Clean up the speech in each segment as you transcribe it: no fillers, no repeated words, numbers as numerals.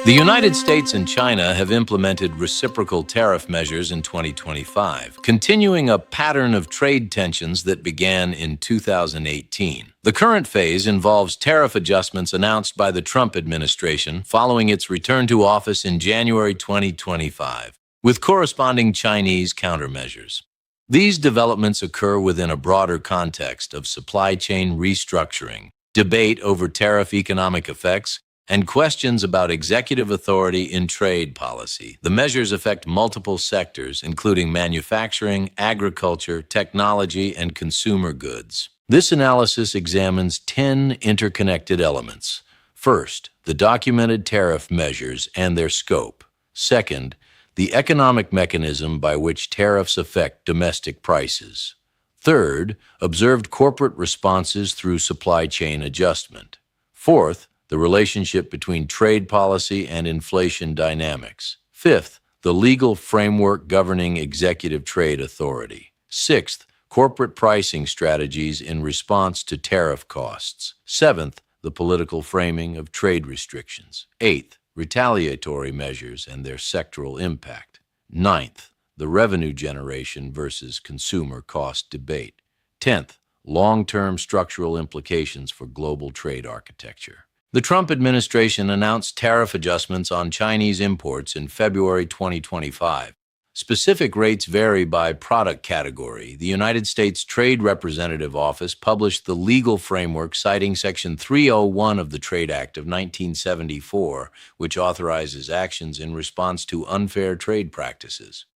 The United States and China have implemented reciprocal tariff measures in 2025, continuing a pattern of trade tensions that began in 2018. The current phase involves tariff adjustments announced by the Trump administration following its return to office in January 2025, with corresponding Chinese countermeasures. These developments occur within a broader context of supply chain restructuring, debate over tariff economic effects, and questions about executive authority in trade policy. The measures affect multiple sectors, including manufacturing, agriculture, technology, and consumer goods. This analysis examines 10 interconnected elements. First, the documented tariff measures and their scope. Second, the economic mechanism by which tariffs affect domestic prices. Third, observed corporate responses through supply chain adjustment. Fourth, the relationship between trade policy and inflation dynamics. Fifth, the legal framework governing executive trade authority. Sixth, corporate pricing strategies in response to tariff costs. Seventh, the political framing of trade restrictions. Eighth, retaliatory measures and their sectoral impact. Ninth, the revenue generation versus consumer cost debate. 10th, long-term structural implications for global trade architecture. The Trump administration announced tariff adjustments on Chinese imports in February 2025. Specific rates vary by product category. The United States Trade Representative Office published the legal framework citing Section 301 of the Trade Act of 1974, which authorizes actions in response to unfair trade practices.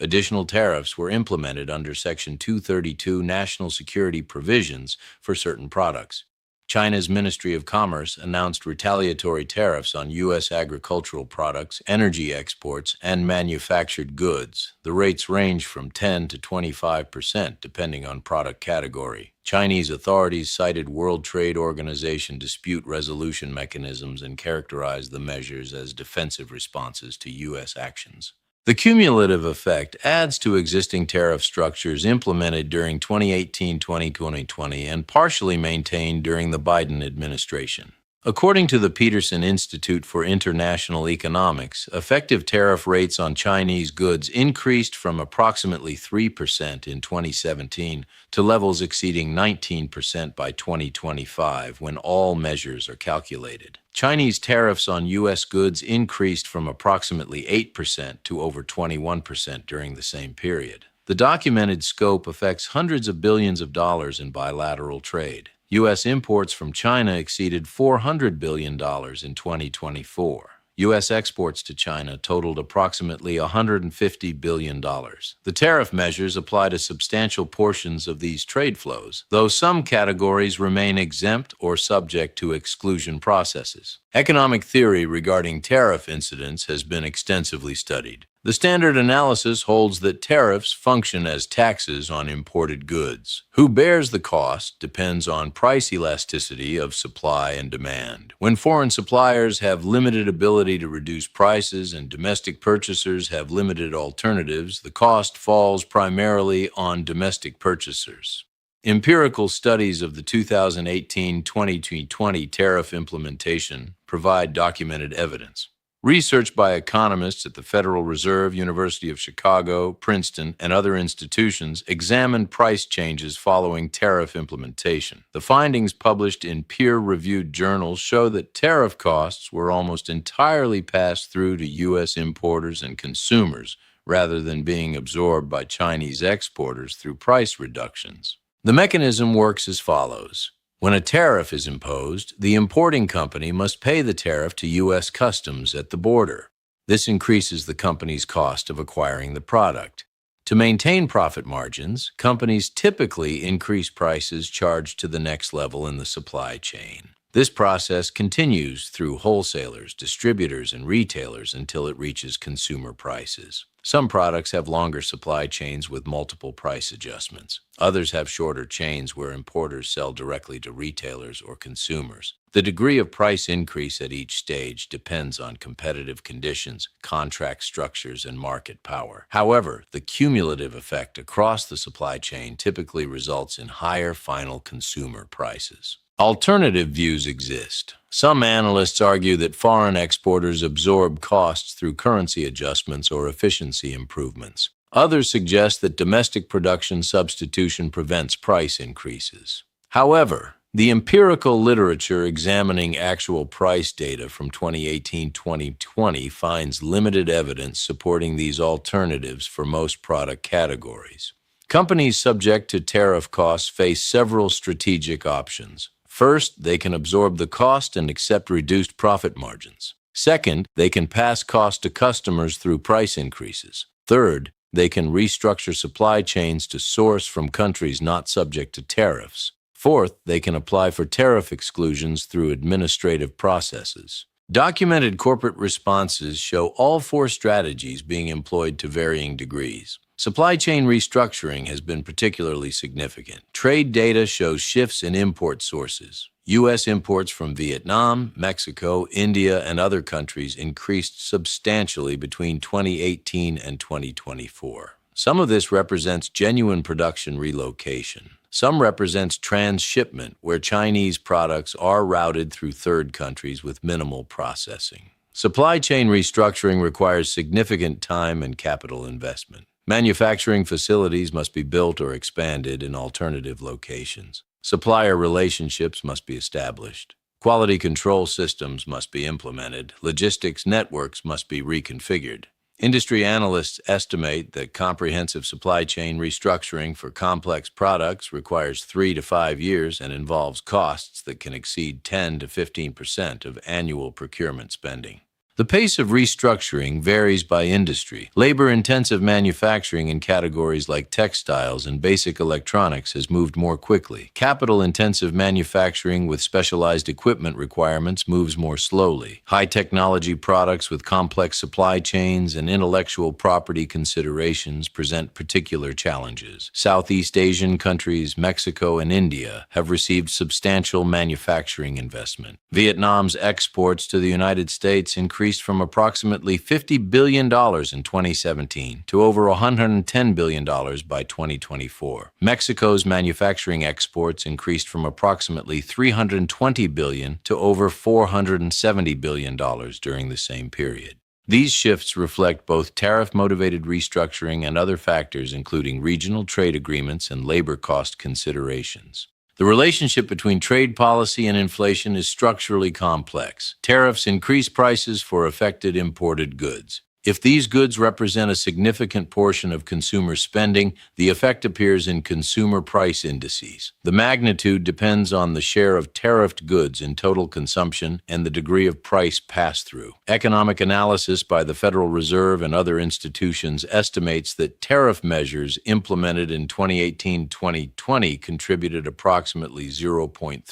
Additional tariffs were implemented under Section 232 national security provisions for certain products. China's Ministry of Commerce announced retaliatory tariffs on U.S. agricultural products, energy exports, and manufactured goods. The rates range from 10 to 25% depending on product category. Chinese authorities cited World Trade Organization dispute resolution mechanisms and characterized the measures as defensive responses to U.S. actions. The cumulative effect adds to existing tariff structures implemented during 2018-2020 and partially maintained during the Biden administration. According to the Peterson Institute for International Economics, effective tariff rates on Chinese goods increased from approximately 3% in 2017 to levels exceeding 19% by 2025 when all measures are calculated. Chinese tariffs on U.S. goods increased from approximately 8% to over 21% during the same period. The documented scope affects hundreds of billions of dollars in bilateral trade. U.S. imports from China exceeded $400 billion in 2024. U.S. exports to China totaled approximately $150 billion. The tariff measures apply to substantial portions of these trade flows, though some categories remain exempt or subject to exclusion processes. Economic theory regarding tariff incidence has been extensively studied. The standard analysis holds that tariffs function as taxes on imported goods. Who bears the cost depends on price elasticity of supply and demand. When foreign suppliers have limited ability to reduce prices and domestic purchasers have limited alternatives, the cost falls primarily on domestic purchasers. Empirical studies of the 2018-2020 tariff implementation provide documented evidence. Research by economists at the Federal Reserve, University of Chicago, Princeton, and other institutions examined price changes following tariff implementation. The findings published in peer-reviewed journals show that tariff costs were almost entirely passed through to U.S. importers and consumers, rather than being absorbed by Chinese exporters through price reductions. The mechanism works as follows. When a tariff is imposed, the importing company must pay the tariff to U.S. Customs at the border. This increases the company's cost of acquiring the product. To maintain profit margins, companies typically increase prices charged to the next level in the supply chain. This process continues through wholesalers, distributors, and retailers until it reaches consumer prices. Some products have longer supply chains with multiple price adjustments. Others have shorter chains where importers sell directly to retailers or consumers. The degree of price increase at each stage depends on competitive conditions, contract structures, and market power. However, the cumulative effect across the supply chain typically results in higher final consumer prices. Alternative views exist. Some analysts argue that foreign exporters absorb costs through currency adjustments or efficiency improvements. Others suggest that domestic production substitution prevents price increases. However, the empirical literature examining actual price data from 2018-2020 finds limited evidence supporting these alternatives for most product categories. Companies subject to tariff costs face several strategic options. First, they can absorb the cost and accept reduced profit margins. Second, they can pass cost to customers through price increases. Third, they can restructure supply chains to source from countries not subject to tariffs. Fourth, they can apply for tariff exclusions through administrative processes. Documented corporate responses show all four strategies being employed to varying degrees. Supply chain restructuring has been particularly significant. Trade data shows shifts in import sources. U.S. imports from Vietnam, Mexico, India, and other countries increased substantially between 2018 and 2024. Some of this represents genuine production relocation. Some represents transshipment, where Chinese products are routed through third countries with minimal processing. Supply chain restructuring requires significant time and capital investment. Manufacturing facilities must be built or expanded in alternative locations. Supplier relationships must be established. Quality control systems must be implemented. Logistics networks must be reconfigured. Industry analysts estimate that comprehensive supply chain restructuring for complex products requires 3 to 5 years and involves costs that can exceed 10 to 15% of annual procurement spending. The pace of restructuring varies by industry. Labor-intensive manufacturing in categories like textiles and basic electronics has moved more quickly. Capital-intensive manufacturing with specialized equipment requirements moves more slowly. High-technology products with complex supply chains and intellectual property considerations present particular challenges. Southeast Asian countries, Mexico, and India have received substantial manufacturing investment. Vietnam's exports to the United States increased from approximately $50 billion in 2017 to over $110 billion by 2024. Mexico's manufacturing exports increased from approximately $320 billion to over $470 billion during the same period. These shifts reflect both tariff-motivated restructuring and other factors, including regional trade agreements and labor cost considerations. The relationship between trade policy and inflation is structurally complex. Tariffs increase prices for affected imported goods. If these goods represent a significant portion of consumer spending, the effect appears in consumer price indices. The magnitude depends on the share of tariffed goods in total consumption and the degree of price pass-through. Economic analysis by the Federal Reserve and other institutions estimates that tariff measures implemented in 2018-2020 contributed approximately 0.3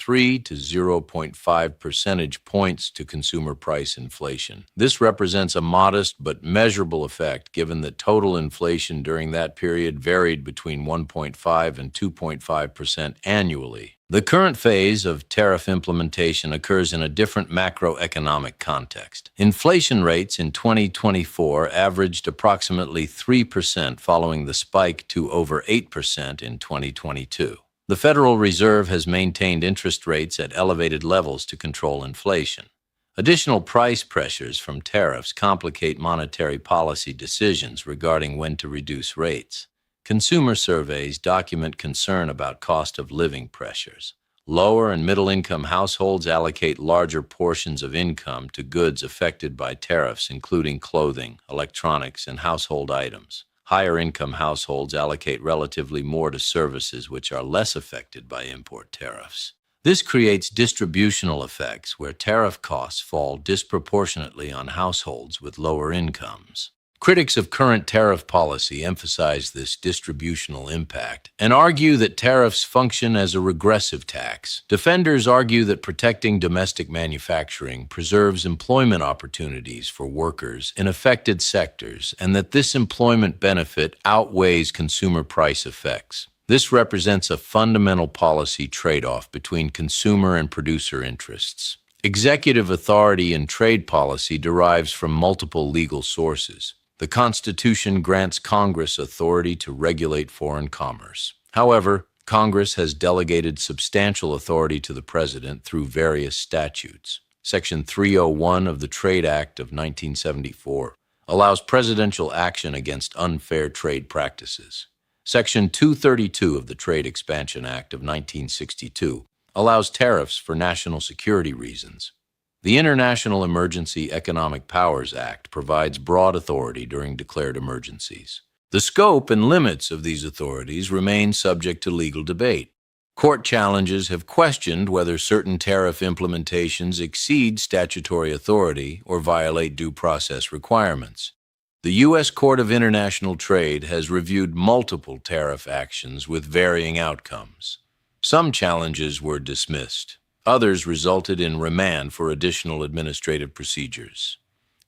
to 0.5 percentage points to consumer price inflation. This represents a modest but measurable effect, given that total inflation during that period varied between 1.5 and 2.5% annually. The current phase of tariff implementation occurs in a different macroeconomic context. Inflation rates in 2024 averaged approximately 3% following the spike to over 8% in 2022. The Federal Reserve has maintained interest rates at elevated levels to control inflation. Additional price pressures from tariffs complicate monetary policy decisions regarding when to reduce rates. Consumer surveys document concern about cost of living pressures. Lower and middle-income households allocate larger portions of income to goods affected by tariffs, including clothing, electronics, and household items. Higher-income households allocate relatively more to services which are less affected by import tariffs. This creates distributional effects where tariff costs fall disproportionately on households with lower incomes. Critics of current tariff policy emphasize this distributional impact and argue that tariffs function as a regressive tax. Defenders argue that protecting domestic manufacturing preserves employment opportunities for workers in affected sectors and that this employment benefit outweighs consumer price effects. This represents a fundamental policy trade-off between consumer and producer interests. Executive authority in trade policy derives from multiple legal sources. The Constitution grants Congress authority to regulate foreign commerce. However, Congress has delegated substantial authority to the President through various statutes. Section 301 of the Trade Act of 1974 allows presidential action against unfair trade practices. Section 232 of the Trade Expansion Act of 1962 allows tariffs for national security reasons. The International Emergency Economic Powers Act provides broad authority during declared emergencies. The scope and limits of these authorities remain subject to legal debate. Court challenges have questioned whether certain tariff implementations exceed statutory authority or violate due process requirements. The U.S. Court of International Trade has reviewed multiple tariff actions with varying outcomes. Some challenges were dismissed. Others resulted in remand for additional administrative procedures.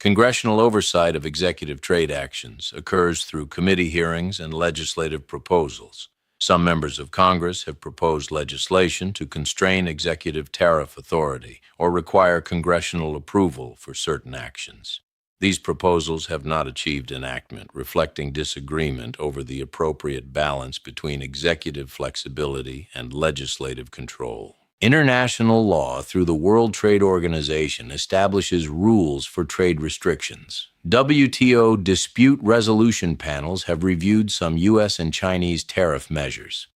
Congressional oversight of executive trade actions occurs through committee hearings and legislative proposals. Some members of Congress have proposed legislation to constrain executive tariff authority or require congressional approval for certain actions. These proposals have not achieved enactment, reflecting disagreement over the appropriate balance between executive flexibility and legislative control. International law through the World Trade Organization establishes rules for trade restrictions. WTO dispute resolution panels have reviewed some U.S. and Chinese tariff measures.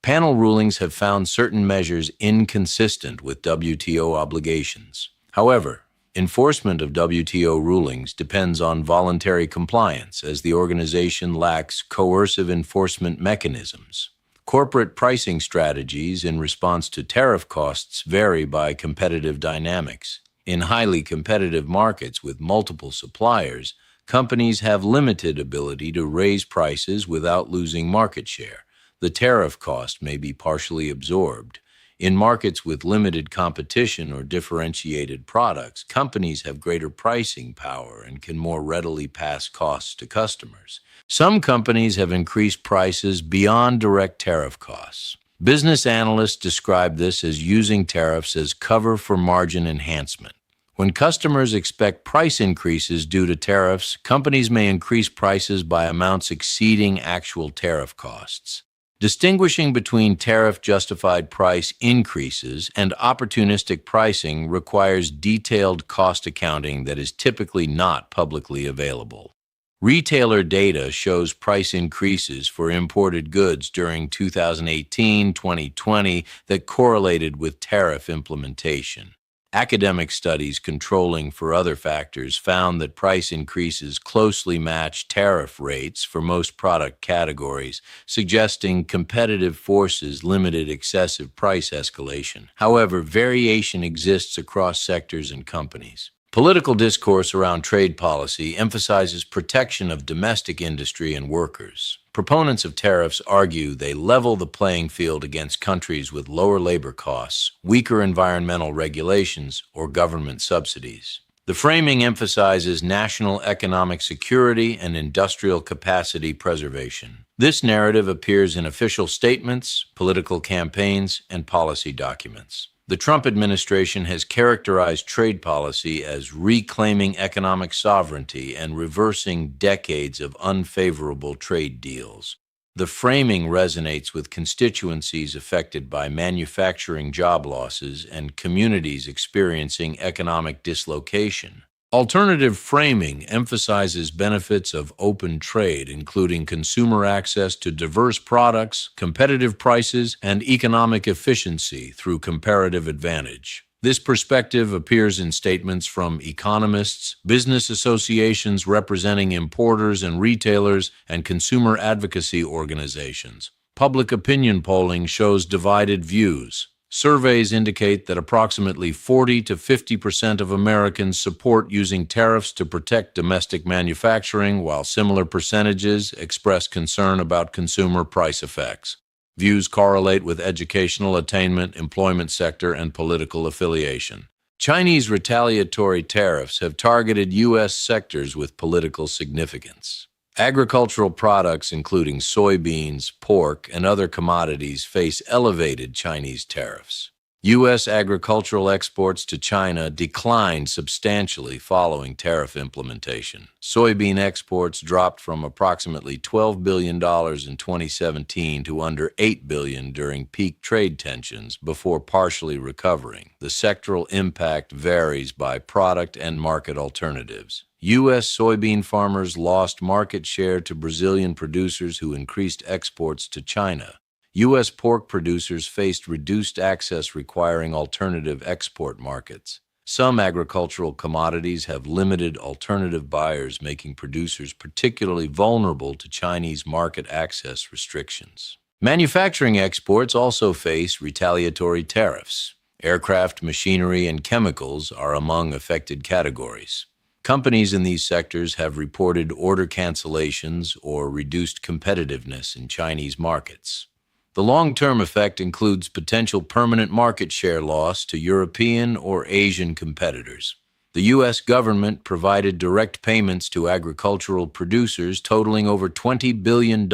Panel rulings have found certain measures inconsistent with WTO obligations. However, enforcement of WTO rulings depends on voluntary compliance, as the organization lacks coercive enforcement mechanisms. Corporate pricing strategies in response to tariff costs vary by competitive dynamics. In highly competitive markets with multiple suppliers, companies have limited ability to raise prices without losing market share. The tariff cost may be partially absorbed. In markets with limited competition or differentiated products, companies have greater pricing power and can more readily pass costs to customers. Some companies have increased prices beyond direct tariff costs. Business analysts describe this as using tariffs as cover for margin enhancement. When customers expect price increases due to tariffs, companies may increase prices by amounts exceeding actual tariff costs. Distinguishing between tariff-justified price increases and opportunistic pricing requires detailed cost accounting that is typically not publicly available. Retailer data shows price increases for imported goods during 2018-2020 that correlated with tariff implementation. Academic studies controlling for other factors found that price increases closely match tariff rates for most product categories, suggesting competitive forces limited excessive price escalation. However, variation exists across sectors and companies. Political discourse around trade policy emphasizes protection of domestic industry and workers. Proponents of tariffs argue they level the playing field against countries with lower labor costs, weaker environmental regulations, or government subsidies. The framing emphasizes national economic security and industrial capacity preservation. This narrative appears in official statements, political campaigns, and policy documents. The Trump administration has characterized trade policy as reclaiming economic sovereignty and reversing decades of unfavorable trade deals. The framing resonates with constituencies affected by manufacturing job losses and communities experiencing economic dislocation. Alternative framing emphasizes benefits of open trade, including consumer access to diverse products, competitive prices, and economic efficiency through comparative advantage. This perspective appears in statements from economists, business associations representing importers and retailers, and consumer advocacy organizations. Public opinion polling shows divided views. Surveys indicate that approximately 40 to 50% of Americans support using tariffs to protect domestic manufacturing, while similar percentages express concern about consumer price effects. Views correlate with educational attainment, employment sector, and political affiliation. Chinese retaliatory tariffs have targeted U.S. sectors with political significance. Agricultural products, including soybeans, pork, and other commodities, face elevated Chinese tariffs. U.S. agricultural exports to China declined substantially following tariff implementation. Soybean exports dropped from approximately $12 billion in 2017 to under $8 billion during peak trade tensions before partially recovering. The sectoral impact varies by product and market alternatives. U.S. soybean farmers lost market share to Brazilian producers who increased exports to China. U.S. pork producers faced reduced access requiring alternative export markets. Some agricultural commodities have limited alternative buyers, making producers particularly vulnerable to Chinese market access restrictions. Manufacturing exports also face retaliatory tariffs. Aircraft, machinery, and chemicals are among affected categories. Companies in these sectors have reported order cancellations or reduced competitiveness in Chinese markets. The long-term effect includes potential permanent market share loss to European or Asian competitors. The U.S. government provided direct payments to agricultural producers totaling over $20 billion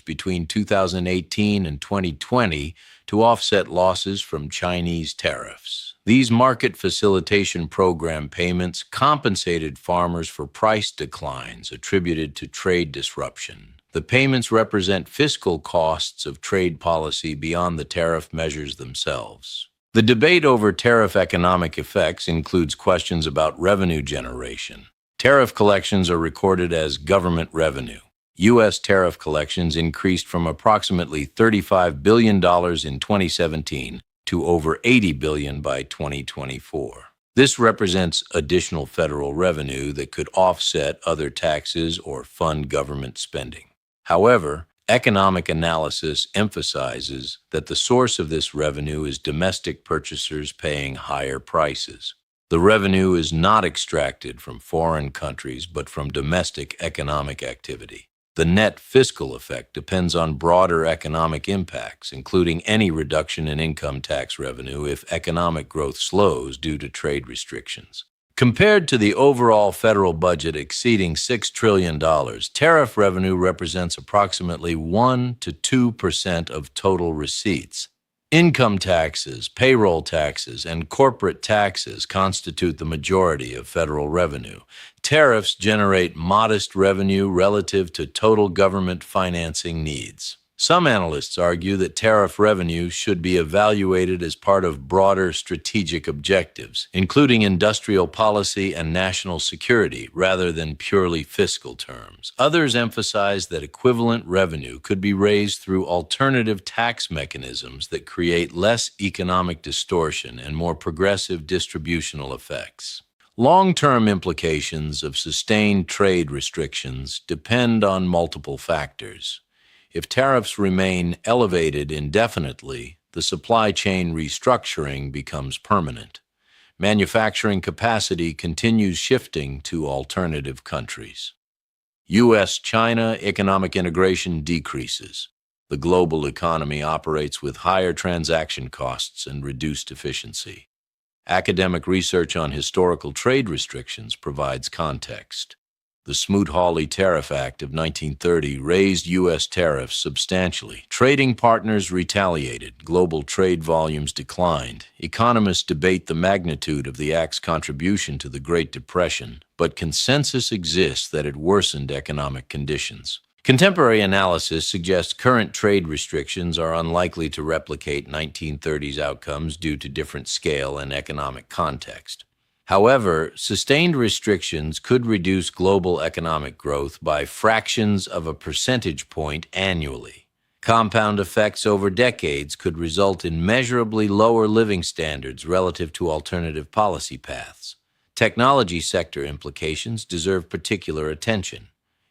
between 2018 and 2020 to offset losses from Chinese tariffs. These market facilitation program payments compensated farmers for price declines attributed to trade disruption. The payments represent fiscal costs of trade policy beyond the tariff measures themselves. The debate over tariff economic effects includes questions about revenue generation. Tariff collections are recorded as government revenue. U.S. tariff collections increased from approximately $35 billion in 2017 to over $80 billion by 2024. This represents additional federal revenue that could offset other taxes or fund government spending. However, economic analysis emphasizes that the source of this revenue is domestic purchasers paying higher prices. The revenue is not extracted from foreign countries, but from domestic economic activity. The net fiscal effect depends on broader economic impacts, including any reduction in income tax revenue if economic growth slows due to trade restrictions. Compared to the overall federal budget exceeding $6 trillion, tariff revenue represents approximately 1 to 2% of total receipts. Income taxes, payroll taxes, and corporate taxes constitute the majority of federal revenue. Tariffs generate modest revenue relative to total government financing needs. Some analysts argue that tariff revenue should be evaluated as part of broader strategic objectives, including industrial policy and national security, rather than purely fiscal terms. Others emphasize that equivalent revenue could be raised through alternative tax mechanisms that create less economic distortion and more progressive distributional effects. Long-term implications of sustained trade restrictions depend on multiple factors. If tariffs remain elevated indefinitely, the supply chain restructuring becomes permanent. Manufacturing capacity continues shifting to alternative countries. U.S. China economic integration decreases. The global economy operates with higher transaction costs and reduced efficiency. Academic research on historical trade restrictions provides context. The Smoot-Hawley Tariff Act of 1930 raised U.S. tariffs substantially. Trading partners retaliated. Global trade volumes declined. Economists debate the magnitude of the act's contribution to the Great Depression, but consensus exists that it worsened economic conditions. Contemporary analysis suggests current trade restrictions are unlikely to replicate 1930s outcomes due to different scale and economic context. However, sustained restrictions could reduce global economic growth by fractions of a percentage point annually. Compound effects over decades could result in measurably lower living standards relative to alternative policy paths. Technology sector implications deserve particular attention.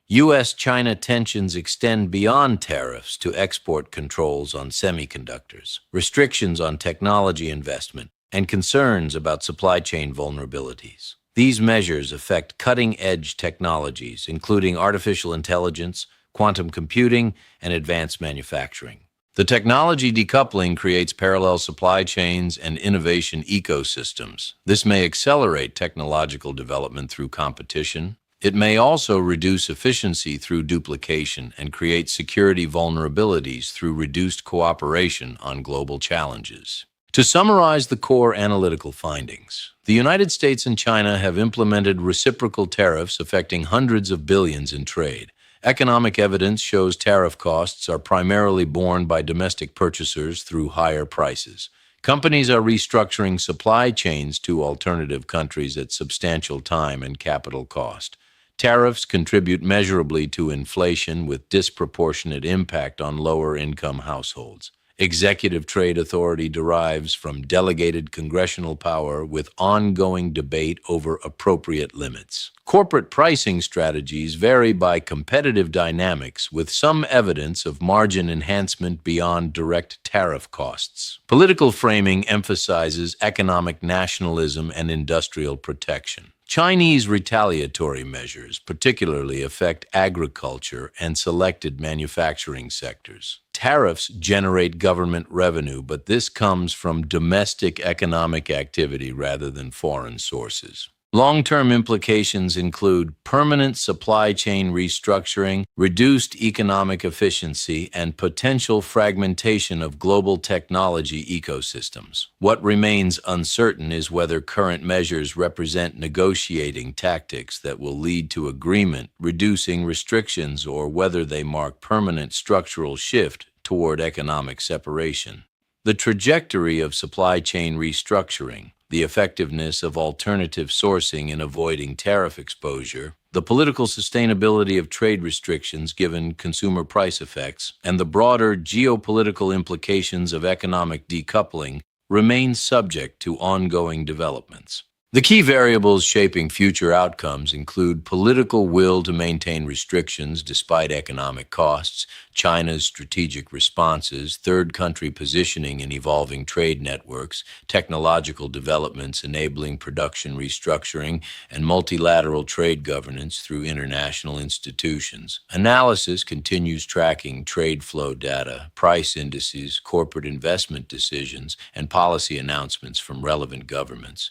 U.S. China tensions extend beyond tariffs to export controls on semiconductors, restrictions on technology investment, and concerns about supply chain vulnerabilities. These measures affect cutting-edge technologies, including artificial intelligence, quantum computing, and advanced manufacturing. The technology decoupling creates parallel supply chains and innovation ecosystems. This may accelerate technological development through competition. It may also reduce efficiency through duplication and create security vulnerabilities through reduced cooperation on global challenges. To summarize the core analytical findings, the United States and China have implemented reciprocal tariffs affecting hundreds of billions in trade. Economic evidence shows tariff costs are primarily borne by domestic purchasers through higher prices. Companies are restructuring supply chains to alternative countries at substantial time and capital cost. Tariffs contribute measurably to inflation with disproportionate impact on lower-income households. Executive trade authority derives from delegated congressional power with ongoing debate over appropriate limits. Corporate pricing strategies vary by competitive dynamics, with some evidence of margin enhancement beyond direct tariff costs. Political framing emphasizes economic nationalism and industrial protection. Chinese retaliatory measures particularly affect agriculture and selected manufacturing sectors. Tariffs generate government revenue, but this comes from domestic economic activity rather than foreign sources. Long-term implications include permanent supply chain restructuring, reduced economic efficiency, and potential fragmentation of global technology ecosystems. What remains uncertain is whether current measures represent negotiating tactics that will lead to agreement, reducing restrictions, or whether they mark permanent structural shift toward economic separation. The trajectory of supply chain restructuring, the effectiveness of alternative sourcing in avoiding tariff exposure, the political sustainability of trade restrictions given consumer price effects, and the broader geopolitical implications of economic decoupling remain subject to ongoing developments. The key variables shaping future outcomes include political will to maintain restrictions despite economic costs, China's strategic responses, third country positioning in evolving trade networks, technological developments enabling production restructuring, and multilateral trade governance through international institutions. Analysis continues tracking trade flow data, price indices, corporate investment decisions, and policy announcements from relevant governments.